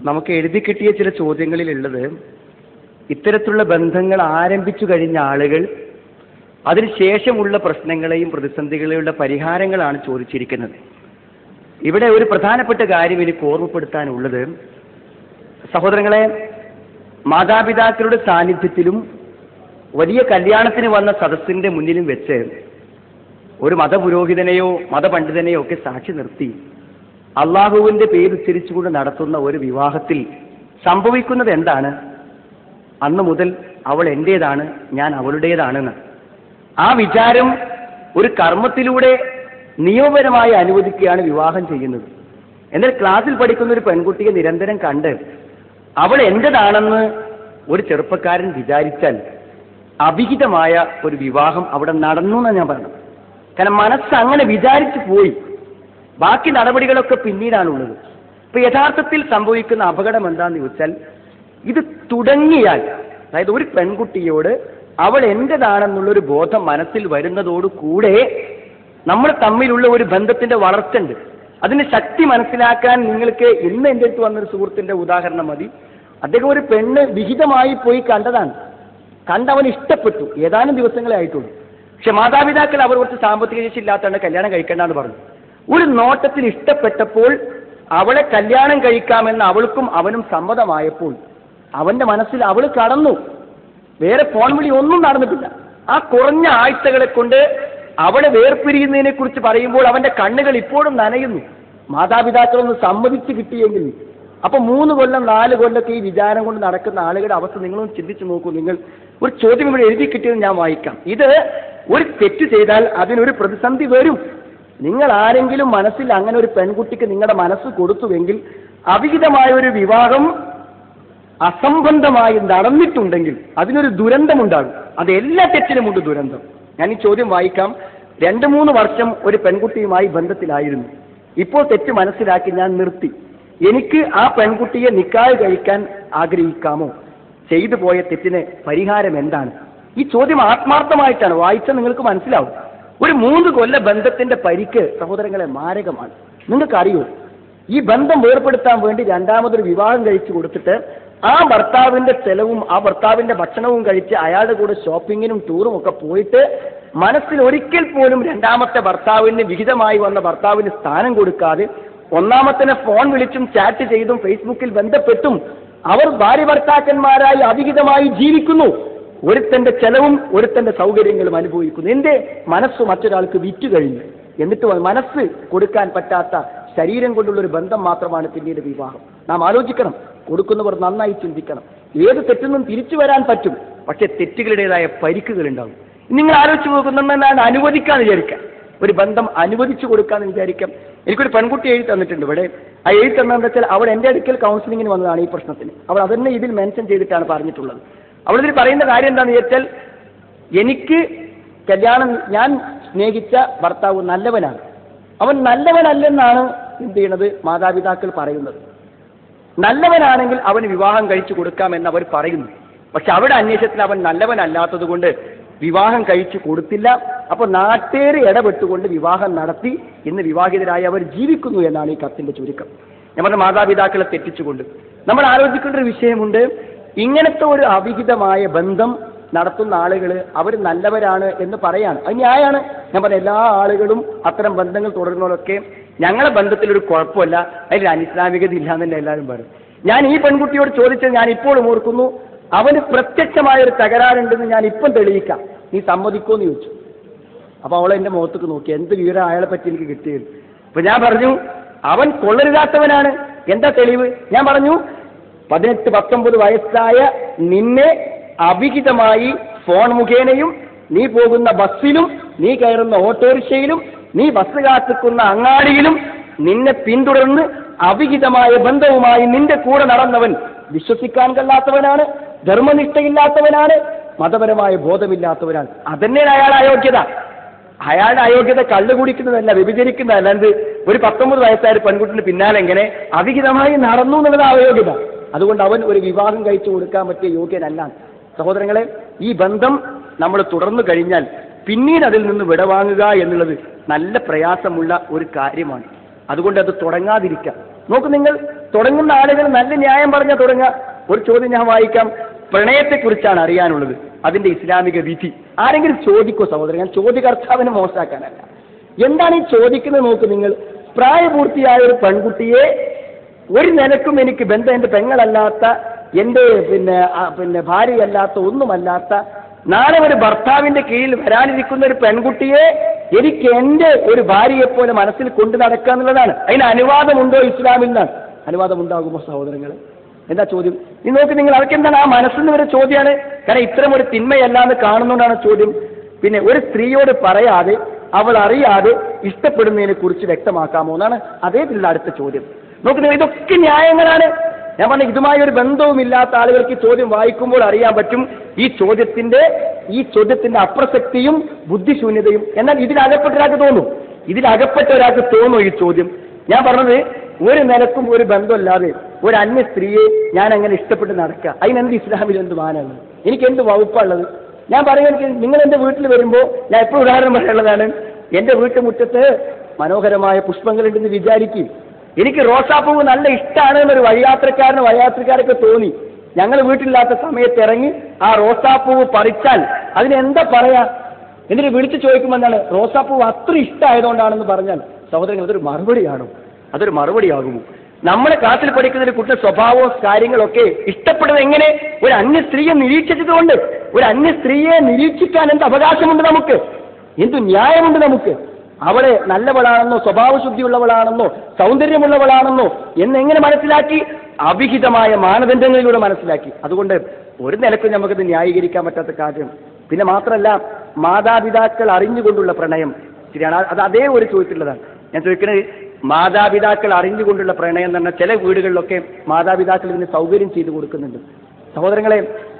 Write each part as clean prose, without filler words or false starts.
നമുക്ക് എഴുതി കിട്ടിയ ചില ചോദ്യങ്ങളിലുള്ളത് ഇത്തരത്തിലുള്ള ബന്ധങ്ങൾ ആരംഭിച്ചു കഴിഞ്ഞ ആളുകൾ അതിനുശേഷമുള്ള പ്രശ്നങ്ങളെയും പ്രതിസന്ധികളുടെ പരിഹാരങ്ങളാണ് ചോദിച്ചിരിക്കുന്നത്. ഇവിടെ ഒരു പ്രധാനപ്പെട്ട കാര്യം എനിക്ക് ഓർമ്മപ്പെടുത്താനുള്ളത്, സഹോദരങ്ങളെ, മാതാപിതാക്കളുടെ സാന്നിധ്യത്തിലും വലിയ കല്യാണത്തിന് വന്ന സദസ്സിന്റെ മുന്നിലും വെച്ച് ഒരു മതപുരോഹിതനെയോ മതപണ്ഡിതനെയോ ഒക്കെ സാക്ഷി നിർത്തി അള്ളാഹുവിന്റെ പേരുച്ചരിച്ചുകൊണ്ട് നടത്തുന്ന ഒരു വിവാഹത്തിൽ സംഭവിക്കുന്നത് എന്താണ്? അന്ന് മുതൽ അവൾ എന്റേതാണ്, ഞാൻ അവളുടേതാണെന്ന്. ആ വിചാരം ഒരു കർമ്മത്തിലൂടെ നിയമപരമായി അനുവദിക്കുകയാണ് വിവാഹം ചെയ്യുന്നത്. എന്നാൽ ക്ലാസ്സിൽ പഠിക്കുന്ന ഒരു പെൺകുട്ടിയെ നിരന്തരം കണ്ട് അവൾ എന്റേതാണെന്ന് ഒരു ചെറുപ്പക്കാരൻ വിചാരിച്ചാൽ അവിഹിതമായ ഒരു വിവാഹം അവിടെ നടന്നു എന്നാണ് ഞാൻ പറഞ്ഞത്. കാരണം മനസ്സ് അങ്ങനെ വിചാരിച്ചു പോയി, ബാക്കി നടപടികളൊക്കെ പിന്നീടാണുള്ളത്. ഇപ്പൊ യഥാർത്ഥത്തിൽ സംഭവിക്കുന്ന അപകടം എന്താന്ന് ചോദിച്ചാൽ, ഇത് തുടങ്ങിയാൽ, അതായത് ഒരു പെൺകുട്ടിയോട് അവൾ എന്റേതാണെന്നുള്ളൊരു ബോധം മനസ്സിൽ വരുന്നതോടുകൂടെ നമ്മൾ തമ്മിലുള്ള ഒരു ബന്ധത്തിന്റെ വളർച്ചയുണ്ട്. അതിന്റെ ശക്തി മനസ്സിലാക്കാൻ നിങ്ങൾക്ക് ഇന്ന് എൻ്റെ അടുത്ത് വന്നൊരു സുഹൃത്തിന്റെ ഉദാഹരണം മതി. അദ്ദേഹം ഒരു പെണ്ണ് വിഹിതമായി പോയി കണ്ടതാണ്. കണ്ടവൻ ഇഷ്ടപ്പെട്ടു, ഏതാനും ദിവസങ്ങളെ ആയിട്ടുള്ളൂ. പക്ഷെ മാതാപിതാക്കൾ അവർ കുറച്ച് സാമ്പത്തിക ശേഷി ഇല്ലാത്തതാണ് കല്യാണം കഴിക്കേണ്ടെന്ന് പറഞ്ഞു. ഒരു നോട്ടത്തിൽ ഇഷ്ടപ്പെട്ടപ്പോൾ അവളെ കല്യാണം കഴിക്കാമെന്ന് അവൾക്കും അവനും സമ്മതമായപ്പോൾ അവന്റെ മനസ്സിൽ അവൾ കടന്നു. വേറെ ഫോൺ വിളി ഒന്നും നടന്നിട്ടില്ല. ആ കുറഞ്ഞ ആഴ്ചകളെ കൊണ്ട് അവളെ വേർപിരിയുന്നതിനെ കുറിച്ച് പറയുമ്പോൾ അവന്റെ കണ്ണുകൾ ഇപ്പോഴും നനയുന്നു. മാതാപിതാക്കളൊന്ന് സമ്മതിച്ച് കിട്ടിയെങ്കിൽ. അപ്പൊ 3 കൊല്ലം 4 കൊല്ലമൊക്കെ ഈ വിചാരം കൊണ്ട് നടക്കുന്ന ആളുകളുടെ അവസ്ഥ നിങ്ങളൊന്ന് ചിന്തിച്ചു നോക്കൂ. നിങ്ങൾ ഒരു ചോദ്യം ഇവിടെ എഴുതി കിട്ടിയത് ഞാൻ വായിക്കാം. ഇത് ഒരു തെറ്റ് ചെയ്താൽ അതിനൊരു പ്രതിസന്ധി വരും. നിങ്ങൾ ആരെങ്കിലും മനസ്സിൽ അങ്ങനെ ഒരു പെൺകുട്ടിക്ക് നിങ്ങളുടെ മനസ്സ് കൊടുത്തുവെങ്കിൽ, അവിഹിതമായ ഒരു വിവാഹം അസംബന്ധമായി നടന്നിട്ടുണ്ടെങ്കിൽ അതിനൊരു ദുരന്തമുണ്ടാകും. അത് എല്ലാ തെറ്റിലുമുണ്ട് ദുരന്തം. ഞാൻ ഈ ചോദ്യം വായിക്കാം. 2-3 വർഷം ഒരു പെൺകുട്ടിയുമായി ബന്ധത്തിലായിരുന്നു. ഇപ്പോൾ തെറ്റ് മനസ്സിലാക്കി ഞാൻ നിർത്തി. എനിക്ക് ആ പെൺകുട്ടിയെ നിക്കാഹ് കഴിക്കാൻ ആഗ്രഹിക്കാമോ? ചെയ്തു പോയ തെറ്റിന് പരിഹാരം എന്താണ്? ഈ ചോദ്യം ആത്മാർത്ഥമായിട്ടാണ് വായിച്ചാൽ നിങ്ങൾക്ക് മനസ്സിലാവും. ഒരു 3 കൊല്ല ബന്ധത്തിന്റെ പരിക്ക് സഹോദരങ്ങളെ മാരകമാണ്. നിങ്ങൾക്കറിയോ, ഈ ബന്ധം വേർപ്പെടുത്താൻ വേണ്ടി രണ്ടാമതൊരു വിവാഹം കഴിച്ചു കൊടുത്തിട്ട് ആ ഭർത്താവിന്റെ ചെലവും ആ ഭർത്താവിന്റെ ഭക്ഷണവും കഴിച്ച് അയാളുടെ കൂടെ ഷോപ്പിങ്ങിനും ടൂറും ഒക്കെ പോയിട്ട് മനസ്സിൽ ഒരിക്കൽ പോലും രണ്ടാമത്തെ ഭർത്താവിന് വിഹിതമായി വന്ന ഭർത്താവിന് സ്ഥാനം കൊടുക്കാതെ ഒന്നാമത്തിനെ ഫോൺ വിളിച്ചും ചാറ്റ് ചെയ്തും ഫേസ്ബുക്കിൽ ബന്ധപ്പെട്ടും അവർ ഭാര്യ ഭർത്താക്കന്മാരായി അവിഹിതമായി ജീവിക്കുന്നു. ഒരുത്തന്റെ ചെലവും ഒരുത്തന്റെ സൗകര്യങ്ങളും അനുഭവിക്കുന്നു. എന്റെ മനസ്സ് മറ്റൊരാൾക്ക് വിറ്റു കഴിഞ്ഞു. എന്നിട്ട് മനസ്സ് കൊടുക്കാൻ പറ്റാത്ത ശരീരം കൊണ്ടുള്ള ഒരു ബന്ധം മാത്രമാണ് പിന്നീട് വിവാഹം. നാം ആലോചിക്കണം, കൊടുക്കുന്നവർ നന്നായി ചിന്തിക്കണം. ഏത് തെറ്റൊന്നും തിരിച്ചു വരാൻ പറ്റും, പക്ഷെ തെറ്റുകളുടേതായ പരിക്കുകൾ ഉണ്ടാവും. നിങ്ങൾ ആലോചിച്ച് നോക്കുന്നതാണ് അനുവദിക്കാന്ന് വിചാരിക്കാം, ഒരു ബന്ധം അനുവദിച്ചു കൊടുക്കാന്ന് വിചാരിക്കാം. എനിക്കൊരു പെൺകുട്ടി എഴുതി തന്നിട്ടുണ്ട് ഇവിടെ. ആ എഴുതി തന്നതെന്ന് വെച്ചാൽ അവൾ എൻ്റെ അടുക്കൽ കൗൺസിലിങ്ങിന് വന്നതാണ് ഈ പ്രശ്നത്തിന്. അവൾ അതന്നെ ഇതിൽ മെൻഷൻ ചെയ്തിട്ടാണ് പറഞ്ഞിട്ടുള്ളത്. അവളിതിൽ പറയുന്ന കാര്യം എന്താണെന്ന് വെച്ചാൽ, എനിക്ക് ഞാൻ സ്നേഹിച്ച ഭർത്താവ് നല്ലവനാണ്, അവൻ നല്ലവനല്ലെന്നാണ് എന്ത് ചെയ്യണത് മാതാപിതാക്കൾ പറയുന്നത്. നല്ലവനാണെങ്കിൽ അവന് വിവാഹം കഴിച്ചു കൊടുക്കാമെന്ന് അവർ പറയുന്നു. പക്ഷെ അവിടെ അന്വേഷണത്തിൽ അവൻ നല്ലവനല്ലാത്തത് കൊണ്ട് വിവാഹം കഴിച്ചു കൊടുത്തില്ല. അപ്പോൾ നാട്ടുകാർ ഇടപെട്ടുകൊണ്ട് വിവാഹം നടത്തി ഇന്ന് വിവാഹിതരായി അവർ ജീവിക്കുന്നു എന്നാണ് ഈ കത്തിന്റെ ചുരുക്കം. നമ്മുടെ മാതാപിതാക്കളെ തെറ്റിച്ചുകൊണ്ട് നമ്മൾ ആലോചിക്കേണ്ട ഒരു വിഷയമുണ്ട്. ഇങ്ങനത്തെ ഒരു അവിഹിതമായ ബന്ധം നടത്തുന്ന ആളുകൾ അവർ നല്ലവരാണ് എന്ന് പറയാണ്. അത് ന്യായമാണ്. ഞാൻ പറഞ്ഞ എല്ലാ ആളുകളും അത്തരം ബന്ധങ്ങൾ തുടരുന്നവരൊക്കെ ഞങ്ങളുടെ ബന്ധത്തിലൊരു കുഴപ്പമില്ല, അതിൽ അനിസ്ലാമികത ഇല്ല എന്നല്ല എല്ലാവരും പറയും. ഞാൻ ഈ പെൺകുട്ടിയോട് ചോദിച്ചത് ഞാൻ ഇപ്പോഴും ഓർക്കുന്നു. അവന് പ്രത്യക്ഷമായൊരു തകരാറുണ്ടെന്ന് ഞാൻ ഇപ്പം തെളിയിക്കാം, നീ സമ്മതിക്കോന്ന് ചോദിച്ചു. അപ്പൊ അവളെ എന്റെ മുഖത്തേക്ക് നോക്കി, എന്ത് വിവരം അയാളെ പറ്റി എനിക്ക് കിട്ടിയത്. അപ്പൊ ഞാൻ പറഞ്ഞു, അവൻ കൊള്ളരുതാത്തവനാണ്. എന്താ തെളിവ്? ഞാൻ പറഞ്ഞു, 18-19 വയസ്സായ നിന്നെ അവിഹിതമായി ഫോൺ മുഖേനയും നീ പോകുന്ന ബസ്സിലും നീ കയറുന്ന ഓട്ടോറിക്ഷയിലും നീ ബസ് കാത്തിക്കുന്ന അങ്ങാടിയിലും നിന്നെ പിന്തുടർന്ന് അവിഹിതമായ ബന്ധവുമായി നിന്റെ കൂടെ നടന്നവൻ വിശ്വസിക്കാൻ കൊള്ളാത്തവനാണ്, ധർമ്മനിഷ്ഠയില്ലാത്തവനാണ്, മതപരമായ ബോധമില്ലാത്തവനാണ്. അതന്നെയാണ് അയാളുടെ അയോഗ്യത. അയാളുടെ അയോഗ്യത കള്ളു കുടിക്കുന്നതല്ല, വ്യഭിചരിക്കുന്നതല്ല. എന്ത് ഒരു 19 വയസ്സായ പെൺകുട്ടിന് പിന്നാലെ എങ്ങനെ അവിഹിതമായി നടന്നു എന്നുള്ളത് അയോഗ്യത. അതുകൊണ്ട് അവൻ ഒരു വിവാഹം കഴിച്ചു കൊടുക്കാൻ പറ്റിയ യോഗ്യനല്ല. സഹോദരങ്ങളെ, ഈ ബന്ധം നമ്മൾ തുടർന്നു കഴിഞ്ഞാൽ പിന്നീട് അതിൽ നിന്ന് വിടവാങ്ങുക എന്നുള്ളത് നല്ല പ്രയാസമുള്ള ഒരു കാര്യമാണ്. അതുകൊണ്ട് അത് തുടങ്ങാതിരിക്കാം. നോക്കൂ, നിങ്ങൾ തുടങ്ങുന്ന ആളുകൾ നല്ല ന്യായം പറഞ്ഞാൽ തുടങ്ങുക. ഒരു ചോദ്യം ഞാൻ വായിക്കാം. പ്രണയത്തെക്കുറിച്ചാണ് അറിയാനുള്ളത്, അതിന്റെ ഇസ്ലാമിക വിധി. ആരെങ്കിലും ചോദിക്കോ സഹോദരൻ? ഞാൻ ചോദ്യകർത്താവിനെ മോശമാക്കാനല്ല. എന്താണ് ഈ ചോദിക്കുന്നത് നോക്ക് നിങ്ങൾ. പ്രായപൂർത്തിയായ ഒരു പെൺകുട്ടിയെ ഒരു നിലക്കും എനിക്ക് ബന്ധം, എന്റെ പെങ്ങളല്ലാത്ത, എന്റെ പിന്നെ ഭാര്യയല്ലാത്ത, ഒന്നുമല്ലാത്ത, നാളെ ഒരു ഭർത്താവിന്റെ കീഴിൽ വരാനിരിക്കുന്ന ഒരു പെൺകുട്ടിയെ എനിക്ക് എന്റെ ഒരു ഭാര്യയെപ്പോലെ മനസ്സിൽ കൊണ്ടു നടക്കുക എന്നുള്ളതാണ്. അതിന് അനുവാദമുണ്ടോ ഇസ്ലാമിൽ നിന്നാണ്? അനുവാദമുണ്ടാകുമോ സഹോദരങ്ങൾ? എന്താ ചോദ്യം? നീ നോക്ക് നിങ്ങൾ, അതൊക്കെ എന്താണ് ആ മനസ്സിന് ഒരു ചോദ്യമാണ്. കാരണം ഇത്തരം ഒരു തിന്മയല്ലാന്ന് കാണുന്നതുകൊണ്ടാണ് ചോദ്യം. പിന്നെ ഒരു സ്ത്രീയോട് പറയാതെ, അവൾ അറിയാതെ ഇഷ്ടപ്പെടുന്നതിനെ കുറിച്ച് വ്യക്തമാക്കാമോ എന്നാണ് അതേതിലുള്ള അടുത്ത ചോദ്യം. നോക്കുന്നത് ഇതൊക്കെ ന്യായങ്ങളാണ്. ഞാൻ പറഞ്ഞ ഇതുമായി ഒരു ബന്ധവുമില്ലാത്ത ആളുകൾക്ക് ഈ ചോദ്യം വായിക്കുമ്പോൾ അറിയാൻ പറ്റും ഈ ചോദ്യത്തിന്റെ അപ്രസക്തിയും ബുദ്ധിശൂന്യതയും. എന്നാൽ ഇതിലകപ്പെട്ട ഒരാൾക്ക് തോന്നും ഈ ചോദ്യം. ഞാൻ പറഞ്ഞത് ഒരു നിലക്കും ഒരു ബന്ധമില്ലാതെ ഒരു അന്യ സ്ത്രീയെ ഞാൻ അങ്ങനെ ഇഷ്ടപ്പെട്ട് നടക്കുക, അതിനെന്ത് ഇസ്ലാമിൽ എന്ത് മാനാണ്? എനിക്ക് എന്ത് വകുപ്പുള്ളത്? ഞാൻ പറയുന്നത്, നിങ്ങൾ എൻ്റെ വീട്ടിൽ വരുമ്പോൾ ഞാൻ എപ്പോഴും ഉദാഹരണം പറയാനുള്ളതാണ്. എൻ്റെ വീട്ടുമുറ്റത്ത് മനോഹരമായ പുഷ്പങ്ങളുണ്ടെന്ന് വിചാരിക്കും. എനിക്ക് റോസാപ്പൂവ് നല്ല ഇഷ്ടമാണ് എന്നൊരു വഴിയാത്രക്കാരൊക്കെ തോന്നി. ഞങ്ങൾ വീട്ടിലില്ലാത്ത സമയത്ത് ഇറങ്ങി ആ റോസാപ്പൂവ് പറിച്ചാൽ അതിനെന്താ പറയാ? എന്നിട്ട് വിളിച്ചു ചോദിക്കുമ്പോൾ എന്താണ്, റോസാപ്പൂവ് അത്ര ഇഷ്ടമായതുകൊണ്ടാണെന്ന് പറഞ്ഞാൽ സഹോദരങ്ങൾ അതൊരു മറുപടിയാണോ? അതൊരു മറുപടിയാകുമോ? നമ്മളെ ക്ലാസ്സിൽ പഠിക്കുന്ന ഒരു കുട്ടിയുടെ സ്വഭാവവും കാര്യങ്ങളൊക്കെ ഇഷ്ടപ്പെടുന്നത് എങ്ങനെ? ഒരു അന്യ സ്ത്രീയെ നിരീക്ഷിച്ചതുകൊണ്ട്. ഒരു അന്യ സ്ത്രീയെ നിരീക്ഷിക്കാൻ എന്ത് അവകാശമുണ്ട് നമുക്ക്? എന്തു ന്യായമുണ്ട് നമുക്ക്? അവളെ നല്ലവളാണെന്നോ, സ്വഭാവശുദ്ധിയുള്ളവളാണെന്നോ, സൗന്ദര്യമുള്ളവളാണെന്നോ എന്നെങ്ങനെ മനസ്സിലാക്കി? അവിഹിതമായ മാനദണ്ഡങ്ങളിലൂടെ മനസ്സിലാക്കി. അതുകൊണ്ട് ഒരു നിലക്കും നമുക്കത് ന്യായീകരിക്കാൻ പറ്റാത്ത കാര്യം. പിന്നെ മാത്രമല്ല, മാതാപിതാക്കൾ അറിഞ്ഞുകൊണ്ടുള്ള പ്രണയം ശരിയാണ്. അത് അതേ ഒരു ചോദിച്ചിട്ടുള്ളതാണ് ഞാൻ ചോദിക്കുന്നത്. മാതാപിതാക്കൾ അറിഞ്ഞുകൊണ്ടുള്ള പ്രണയം എന്ന് പറഞ്ഞാൽ ചില വീടുകളിലൊക്കെ മാതാപിതാക്കൾ ഇതിന് സൗകര്യം ചെയ്തു കൊടുക്കുന്നുണ്ട്. സഹോദരങ്ങളെ,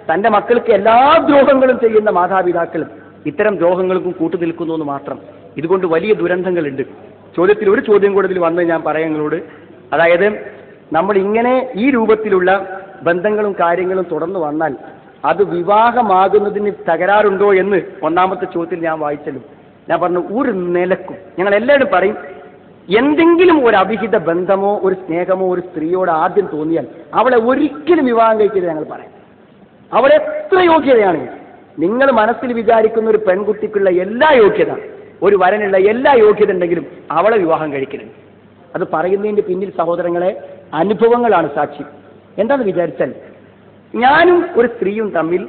തന്റെ മക്കൾക്ക് എല്ലാ ദ്രോഹങ്ങളും ചെയ്യുന്ന മാതാപിതാക്കളും ഇത്തരം ദ്രോഹങ്ങൾക്കും കൂട്ടുനിൽക്കുന്നു എന്ന് മാത്രം. ഇതുകൊണ്ട് വലിയ ദുരന്തങ്ങളുണ്ട്. ചോദ്യത്തിൽ ഒരു ചോദ്യം കൂടെ ഇതിൽ വന്ന് ഞാൻ പറയാങ്ങളോട്, അതായത് നമ്മൾ ഇങ്ങനെ ഈ രൂപത്തിലുള്ള ബന്ധങ്ങളും കാര്യങ്ങളും തുടർന്ന് വന്നാൽ അത് വിവാഹമാകുന്നതിന് തകരാറുണ്ടോ എന്ന് ഒന്നാമത്തെ ചോദ്യത്തിൽ ഞാൻ വായിച്ചല്ലോ. ഞാൻ പറഞ്ഞു ഒരു നിലക്കും ഞങ്ങൾ എല്ലാവരും പറയും, എന്തെങ്കിലും ഒരു അവിഹിത ബന്ധമോ ഒരു സ്നേഹമോ ഒരു സ്ത്രീയോട് ആദ്യം തോന്നിയാൽ അവളെ ഒരിക്കലും വിവാഹം കഴിക്കരുത് ഞങ്ങൾ പറയാം. അവളെ എത്ര യോഗ്യതയാണ് നിങ്ങൾ മനസ്സിൽ വിചാരിക്കുന്ന ഒരു പെൺകുട്ടിക്കുള്ള എല്ലാ യോഗ്യത, ഒരു വരനുള്ള എല്ലാ യോഗ്യത ഉണ്ടെങ്കിലും അവളെ വിവാഹം കഴിക്കരുത്. അത് പറയുന്നതിന്റെ പിന്നിൽ സഹോദരങ്ങളെ അനുഭവങ്ങളാണ് സാക്ഷി. എന്താണെന്ന് വിചാരിച്ചാൽ, ഞാനും ഒരു സ്ത്രീയും തമ്മിൽ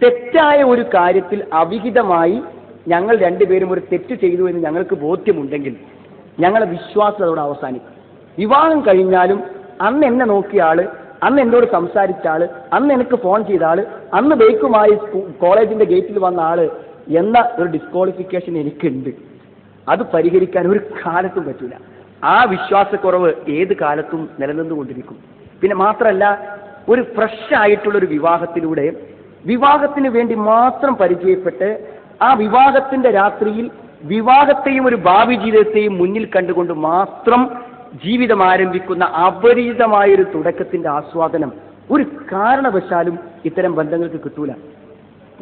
തെറ്റായ ഒരു കാര്യത്തിൽ അവിഹിതമായി ഞങ്ങൾ രണ്ടുപേരും ഒരു തെറ്റ് ചെയ്തു എന്ന് ഞങ്ങൾക്ക് ബോധ്യമുണ്ടെങ്കിൽ ഞങ്ങളെ വിശ്വാസം അതോടെ അവസാനിക്കും. വിവാഹം കഴിഞ്ഞാലും അന്ന് എന്നെ നോക്കിയ ആള്, അന്ന് എന്നോട് സംസാരിച്ച ആള്, അന്ന് എനിക്ക് ഫോൺ ചെയ്ത ആള്, അന്ന് ബൈക്കുമായി കോളേജിന്റെ ഗേറ്റിൽ വന്ന ആള് എന്ന ഒരു ഡിസ്ക്വാളിഫിക്കേഷൻ എനിക്കുണ്ട്. അത് പരിഹരിക്കാൻ ഒരു കാലത്തും പറ്റില്ല. ആ വിശ്വാസക്കുറവ് ഏത് കാലത്തും നിലനിന്നുകൊണ്ടിരിക്കും. പിന്നെ മാത്രമല്ല, ഒരു ഫ്രഷ് ആയിട്ടുള്ളൊരു വിവാഹത്തിലൂടെ വിവാഹത്തിന് വേണ്ടി മാത്രം പരിചയപ്പെട്ട് ആ വിവാഹത്തിന്റെ രാത്രിയിൽ വിവാഹത്തെയും ഒരു ഭാവി ജീവിതത്തെയും മുന്നിൽ കണ്ടുകൊണ്ട് മാത്രം ജീവിതം ആരംഭിക്കുന്ന അപരിചിതമായൊരു തുടക്കത്തിന്റെ ആസ്വാദനം ഒരു കാരണവശാലും ഇത്തരം ബന്ധങ്ങൾക്ക് കിട്ടൂല,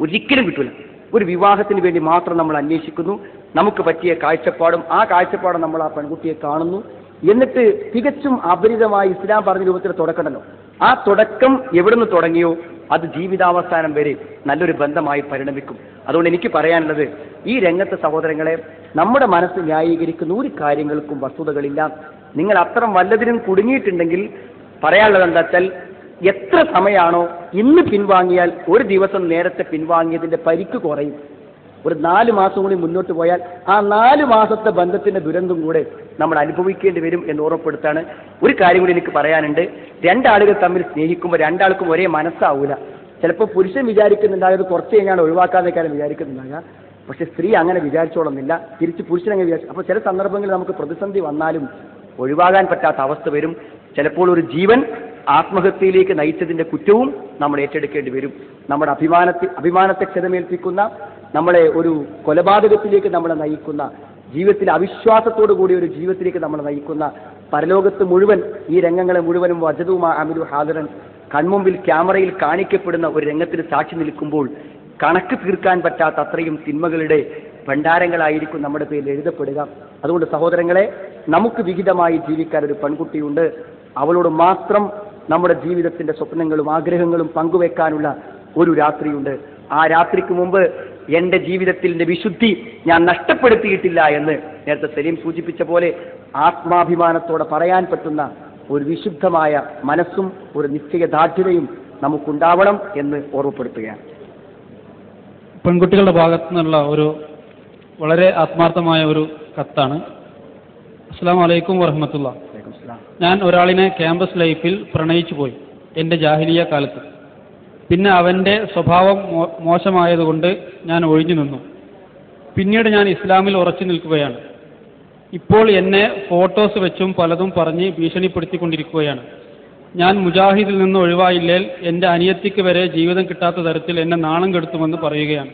ഒരിക്കലും കിട്ടൂല. ഒരു വിവാഹത്തിന് വേണ്ടി മാത്രം നമ്മൾ അന്വേഷിക്കുന്നു, നമുക്ക് പറ്റിയ കാഴ്ചപ്പാടും ആ കാഴ്ചപ്പാടും നമ്മൾ ആ പെൺകുട്ടിയെ കാണുന്നു. എന്നിട്ട് തികച്ചും അപരിചിതമായി ഇസ്ലാം പറഞ്ഞ രൂപത്തിൽ തുടക്കമുണ്ടല്ലോ, ആ തുടക്കം എവിടുന്ന് തുടങ്ങിയോ അത് ജീവിതാവസാനം വരെ നല്ലൊരു ബന്ധമായി പരിണമിക്കും. അതുകൊണ്ട് എനിക്ക് പറയാനുള്ളത്, ഈ രംഗത്തെ സഹോദരങ്ങളെ, നമ്മുടെ മനസ്സ് ന്യായീകരിക്കുന്ന ഒരു കാര്യങ്ങൾക്കും വസ്തുതകളില്ല. നിങ്ങൾ അത്തരം വല്ലതിനും കുടുങ്ങിയിട്ടുണ്ടെങ്കിൽ പറയാനുള്ളത് എന്താ വെച്ചാൽ, എത്ര സമയമാണോ ഇന്ന് പിൻവാങ്ങിയാൽ ഒരു ദിവസം നേരത്തെ പിൻവാങ്ങിയതിന്റെ പരിക്ക് കുറയും. ഒരു 4 മാസം കൂടി മുന്നോട്ട് പോയാൽ ആ 4 മാസത്തെ ബന്ധത്തിന്റെ ദുരന്തം കൂടെ നമ്മൾ അനുഭവിക്കേണ്ടി വരും എന്ന് ഓർമ്മപ്പെടുത്താണ്. ഒരു കാര്യം കൂടി എനിക്ക് പറയാനുണ്ട്. രണ്ടാളുകൾ തമ്മിൽ സ്നേഹിക്കുമ്പോൾ രണ്ടാൾക്കും ഒരേ മനസ്സാവൂല. ചിലപ്പോൾ പുരുഷൻ വിചാരിക്കുന്നുണ്ടായത് കുറച്ച് കഴിഞ്ഞാൽ ഒഴിവാക്കാന്നേക്കാളും വിചാരിക്കുന്നുണ്ടാകുക. പക്ഷെ സ്ത്രീ അങ്ങനെ വിചാരിച്ചോളുന്നില്ല, തിരിച്ച് പുരുഷൻ അങ്ങനെ വിചാരിച്ചു. അപ്പോൾ ചില സന്ദർഭങ്ങളിൽ നമുക്ക് പ്രതിസന്ധി വന്നാലും ഒഴിവാകാൻ പറ്റാത്ത അവസ്ഥ വരും. ചിലപ്പോൾ ഒരു ജീവൻ ആത്മഹത്യയിലേക്ക് നയിച്ചതിന്റെ കുറ്റവും നമ്മൾ ഏറ്റെടുക്കേണ്ടി വരും. നമ്മുടെ അഭിമാനത്തെ ക്ഷതമേൽപ്പിക്കുന്ന, നമ്മളെ ഒരു കൊലപാതകത്തിലേക്ക് നമ്മളെ നയിക്കുന്ന, ജീവിതത്തിൽ അവിശ്വാസത്തോടു കൂടി ഒരു ജീവിതത്തിലേക്ക് നമ്മളെ നയിക്കുന്ന, പരലോകത്ത് മുഴുവൻ ഈ രംഗങ്ങളെ മുഴുവനും വജദുമാ അമിലു ഹാദിറൻ കൺമുമ്പിൽ ക്യാമറയിൽ കാണിക്കപ്പെടുന്ന ഒരു രംഗത്തിന് സാക്ഷി നിൽക്കുമ്പോൾ കണക്ക് തീർക്കാൻ പറ്റാത്ത അത്രയും തിന്മകളുടെ ഭണ്ഡാരങ്ങളായിരിക്കും നമ്മുടെ പേരിൽ എഴുതപ്പെടുക. അതുകൊണ്ട് സഹോദരങ്ങളെ, നമുക്ക് വിഹിതമായി ജീവിക്കാൻ ഒരു പെൺകുട്ടിയുണ്ട്. അവളോട് മാത്രം നമ്മുടെ ജീവിതത്തിന്റെ സ്വപ്നങ്ങളും ആഗ്രഹങ്ങളും പങ്കുവെക്കാനുള്ള ഒരു രാത്രിയുണ്ട്. ആ രാത്രിക്ക് മുമ്പ് എന്റെ ജീവിതത്തിന്റെ വിശുദ്ധി ഞാൻ നഷ്ടപ്പെടുത്തിയിട്ടില്ല എന്ന് നേരത്തെ സലീം സൂചിപ്പിച്ച പോലെ ആത്മാഭിമാനത്തോടെ പറയാൻ പറ്റുന്ന ഒരു വിശുദ്ധമായ മനസ്സും ഒരു നിശ്ചയദാർഢ്യതയും നമുക്കുണ്ടാവണം എന്ന് ഓർമ്മപ്പെടുത്തുകയാണ്. പെൺകുട്ടികളുടെ ഭാഗത്തു നിന്നുള്ള ഒരു വളരെ ആത്മാർത്ഥമായ ഒരു കത്താണ്. അസ്സലാമു അലൈക്കും വറഹ്മത്തുള്ളാഹി. ഞാൻ ഒരാളിനെ ക്യാമ്പസ് ലൈഫിൽ പ്രണയിച്ചു പോയി എൻ്റെ ജാഹിലിയ കാലത്ത്. പിന്നെ അവൻ്റെ സ്വഭാവം മോശമായതുകൊണ്ട് ഞാൻ ഒഴിഞ്ഞു നിന്നു. പിന്നീട് ഞാൻ ഇസ്ലാമിൽ ഉറച്ചു നിൽക്കുകയാണ്. ഇപ്പോൾ എന്നെ ഫോട്ടോസ് വെച്ചും പലതും പറഞ്ഞ് ഭീഷണിപ്പെടുത്തിക്കൊണ്ടിരിക്കുകയാണ്. ഞാൻ മുജാഹിദിൽ നിന്ന് ഒഴിവായില്ലേൽ എൻ്റെ അനിയത്തിക്ക് വരെ ജീവിതം കിട്ടാത്ത തരത്തിൽ എന്നെ നാണം കെടുത്തുമെന്ന് പറയുകയാണ്.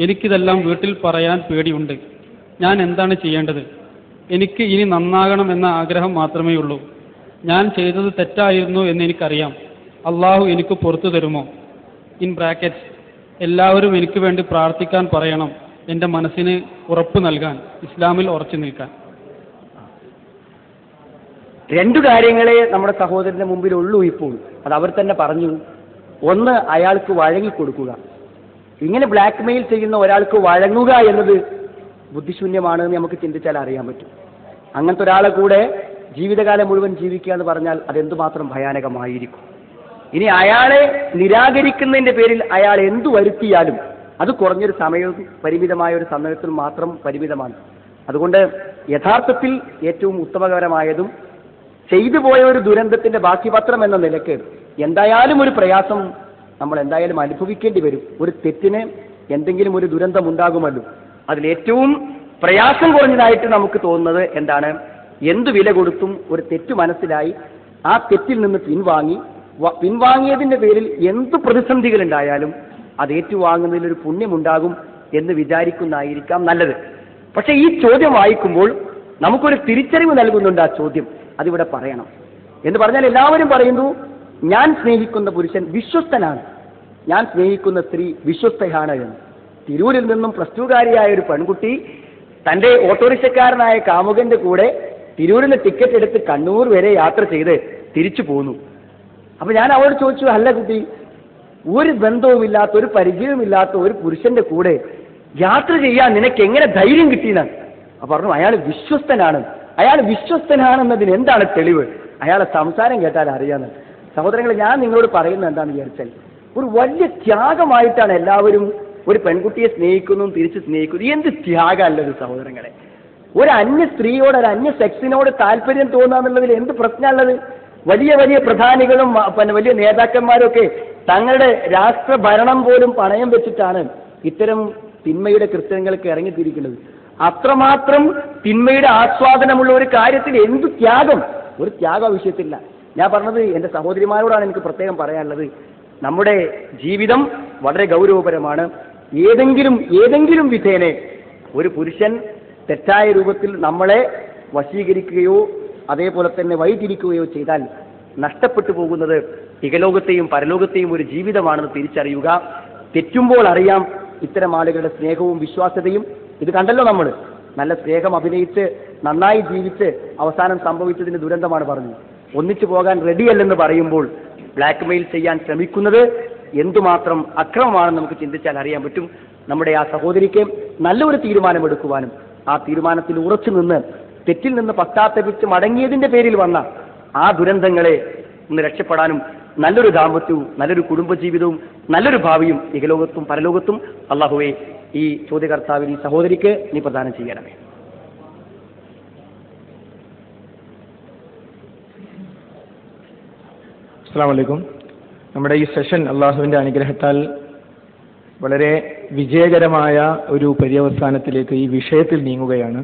എനിക്കിതെല്ലാം വീട്ടിൽ പറയാൻ പേടിയുണ്ട്. ഞാൻ എന്താണ് ചെയ്യേണ്ടത്? എനിക്ക് ഇനി നന്നാകണമെന്ന ആഗ്രഹം മാത്രമേ ഉള്ളൂ. ഞാൻ ചെയ്തത് തെറ്റായിരുന്നു എന്ന് എനിക്കറിയാം. അള്ളാഹു എനിക്ക് പുറത്തു തരുമോ? ഇൻ ബ്രാക്കറ്റ്സ് എല്ലാവരും എനിക്ക് വേണ്ടി പ്രാർത്ഥിക്കാൻ പറയണം. എൻ്റെ മനസ്സിന് ഉറപ്പ് നൽകാൻ, ഇസ്ലാമിൽ ഉറച്ചു നിൽക്കാൻ. രണ്ടു കാര്യങ്ങളെ നമ്മുടെ സഹോദരന്റെ മുമ്പിലുള്ളൂ ഇപ്പോൾ. അത് അവർ തന്നെ പറഞ്ഞു. ഒന്ന്, അയാൾക്ക് വഴങ്ങിക്കൊടുക്കുക. ഇങ്ങനെ ബ്ലാക്ക് മെയിൽ ചെയ്യുന്ന ഒരാൾക്ക് വഴങ്ങുക എന്നത് ബുദ്ധിശൂന്യമാണെന്ന് നമുക്ക് ചിന്തിച്ചാൽ അറിയാൻ പറ്റും. അങ്ങനത്തെ ഒരാളെ കൂടെ ജീവിതകാലം മുഴുവൻ ജീവിക്കുക എന്ന് പറഞ്ഞാൽ അതെന്തുമാത്രം ഭയാനകമായിരിക്കും. ഇനി അയാളെ നിരാകരിക്കുന്നതിന്റെ പേരിൽ അയാൾ എന്തു വരുത്തിയാലും അത് കുറഞ്ഞൊരു സമയവും പരിമിതമായ ഒരു സമയത്തിൽ മാത്രം പരിമിതമാണ്. അതുകൊണ്ട് യഥാർത്ഥത്തിൽ ഏറ്റവും ഉത്തമകരമായതും ചെയ്തു പോയ ഒരു ദുരന്തത്തിന്റെ ബാക്കിപത്രം എന്ന നിലയ്ക്ക് എന്തായാലും ഒരു പ്രയാസം നമ്മൾ എന്തായാലും അനുഭവിക്കേണ്ടി വരും. ഒരു തെറ്റിന് എന്തെങ്കിലും ഒരു ദുരന്തം ഉണ്ടാകുമല്ലോ. അതിലേറ്റവും പ്രയാസം കുറഞ്ഞതായിട്ട് നമുക്ക് തോന്നുന്നത് എന്താണ്? എന്തു വില കൊടുത്തും ഒരു തെറ്റ് മനസ്സിലായി ആ തെറ്റിൽ നിന്ന് പിൻവാങ്ങിയതിന്റെ പേരിൽ എന്ത് പ്രതിസന്ധികൾ ഉണ്ടായാലും അത് ഏറ്റുവാങ്ങുന്നതിൽ ഒരു പുണ്യമുണ്ടാകും എന്ന് വിചാരിക്കുന്നതായിരിക്കാം നല്ലത്. പക്ഷെ ഈ ചോദ്യം വായിക്കുമ്പോൾ നമുക്കൊരു തിരിച്ചറിവ് നൽകുന്നുണ്ട്. ആ ചോദ്യം അതിവിടെ പറയണം എന്ന് പറഞ്ഞാൽ എല്ലാവരും പറയുന്നു, ഞാൻ സ്നേഹിക്കുന്ന പുരുഷൻ വിശ്വസ്തനാണ്, ഞാൻ സ്നേഹിക്കുന്ന സ്ത്രീ വിശ്വസ്തയാണ് എന്ന്. തിരൂരിൽ നിന്നും +2കാരിയായ ഒരു പെൺകുട്ടി തന്റെ ഓട്ടോറിക്ഷക്കാരനായ കാമുകന്റെ കൂടെ തിരൂരിൽ നിന്ന് ടിക്കറ്റ് എടുത്ത് കണ്ണൂർ വരെ യാത്ര ചെയ്ത് തിരിച്ചു പോന്നു. അപ്പൊ ഞാൻ അവളോട് ചോദിച്ചു, അല്ല കുട്ടി, ഒരു ബന്ധവുമില്ലാത്ത ഒരു പരിചയവുമില്ലാത്ത ഒരു പുരുഷന്റെ കൂടെ യാത്ര ചെയ്യാൻ നിനക്ക് എങ്ങനെ ധൈര്യം കിട്ടിയെന്നാണ്. അപ്പൊ പറഞ്ഞു, അയാൾ വിശ്വസ്തനാണ്. അയാൾ വിശ്വസ്തനാണെന്നതിന് എന്താണ് തെളിവ്? അയാളെ സംസാരം കേട്ടാൽ അറിയാന്ന്. സഹോദരങ്ങളെ, ഞാൻ നിങ്ങളോട് പറയുന്നത് എന്താണെന്ന് വിചാരിച്ചാൽ, ഒരു വലിയ ത്യാഗമായിട്ടാണ് എല്ലാവരും ഒരു പെൺകുട്ടിയെ സ്നേഹിക്കുന്നു, തിരിച്ച് സ്നേഹിക്കുന്നു. എന്ത് ത്യാഗമല്ലത് സഹോദരങ്ങളെ! ഒരു അന്യ സ്ത്രീയോട്, ഒരു അന്യ സെക്സിനോട് താല്പര്യം തോന്നാന്നുള്ളതിൽ എന്ത് പ്രശ്നമുള്ളത്? വലിയ വലിയ പ്രധാനികളും വലിയ നേതാക്കന്മാരും ഒക്കെ തങ്ങളുടെ രാഷ്ട്രഭരണം പോലും പണയം വെച്ചിട്ടാണ് ഇത്തരം തിന്മയുടെ കൃത്യങ്ങൾക്ക് ഇറങ്ങിത്തിരിക്കുന്നത്. അത്രമാത്രം തിന്മയുടെ ആസ്വാദനമുള്ള ഒരു കാര്യത്തിൽ എന്ത് ത്യാഗം? ഒരു ത്യാഗ വിഷയത്തില്ല. ഞാൻ പറഞ്ഞത് എൻ്റെ സഹോദരിമാരോടാണ് എനിക്ക് പ്രത്യേകം പറയാനുള്ളത്. നമ്മുടെ ജീവിതം വളരെ ഗൗരവപരമാണ്. ഏതെങ്കിലും വിധേന ഒരു പുരുഷൻ തെറ്റായ രൂപത്തിൽ നമ്മളെ വശീകരിക്കുകയോ അതേപോലെ തന്നെ വഴിതിരിക്കുകയോ ചെയ്താൽ നഷ്ടപ്പെട്ടു പോകുന്നത് ഇഹലോകത്തെയും പരലോകത്തെയും ഒരു ജീവിതമാണെന്ന് തിരിച്ചറിയുക. തെറ്റുമ്പോൾ അറിയാം ഇത്തരം ആളുകളുടെ സ്നേഹവും വിശ്വാസ്യതയും. ഇത് കണ്ടല്ലോ നമ്മൾ. നല്ല സ്നേഹം അഭിനയിച്ച് നന്നായി ജീവിച്ച് അവസാനം സംഭവിച്ചതിന് ദുരന്തമാണ് പറഞ്ഞത്. ഒന്നിച്ചു പോകാൻ റെഡിയല്ലെന്ന് പറയുമ്പോൾ ബ്ലാക്ക് മെയിൽ ചെയ്യാൻ ശ്രമിക്കുന്നത് എന്തുമാത്രം അക്രമമാണെന്ന് നമുക്ക് ചിന്തിച്ചാൽ അറിയാൻ പറ്റും. നമ്മുടെ ആ സഹോദരിക്ക് നല്ലൊരു തീരുമാനമെടുക്കുവാനും ആ തീരുമാനത്തിൽ ഉറച്ചു നിന്ന് തെറ്റിൽ നിന്ന് പശ്ചാത്തപിച്ച് മടങ്ങിയതിന്റെ പേരിൽ വന്ന ആ ദുരന്തങ്ങളെ ഒന്ന് രക്ഷപ്പെടാനും നല്ലൊരു ദാമ്പത്യവും നല്ലൊരു കുടുംബജീവിതവും നല്ലൊരു ഭാവിയും ഇഹലോകത്തും പരലോകത്തും അല്ലാഹുവേ ഈ ചോദ്യകർത്താവിന്, ഈ സഹോദരിക്ക് നീ പ്രദാനം ചെയ്യണമേ. അസ്സലാമു അലൈക്കും. നമ്മുടെ ഈ സെഷൻ അള്ളാഹുവിൻ്റെ അനുഗ്രഹത്താൽ വളരെ വിജയകരമായ ഒരു പര്യവസാനത്തിലേക്ക് ഈ വിഷയത്തിൽ നീങ്ങുകയാണ്.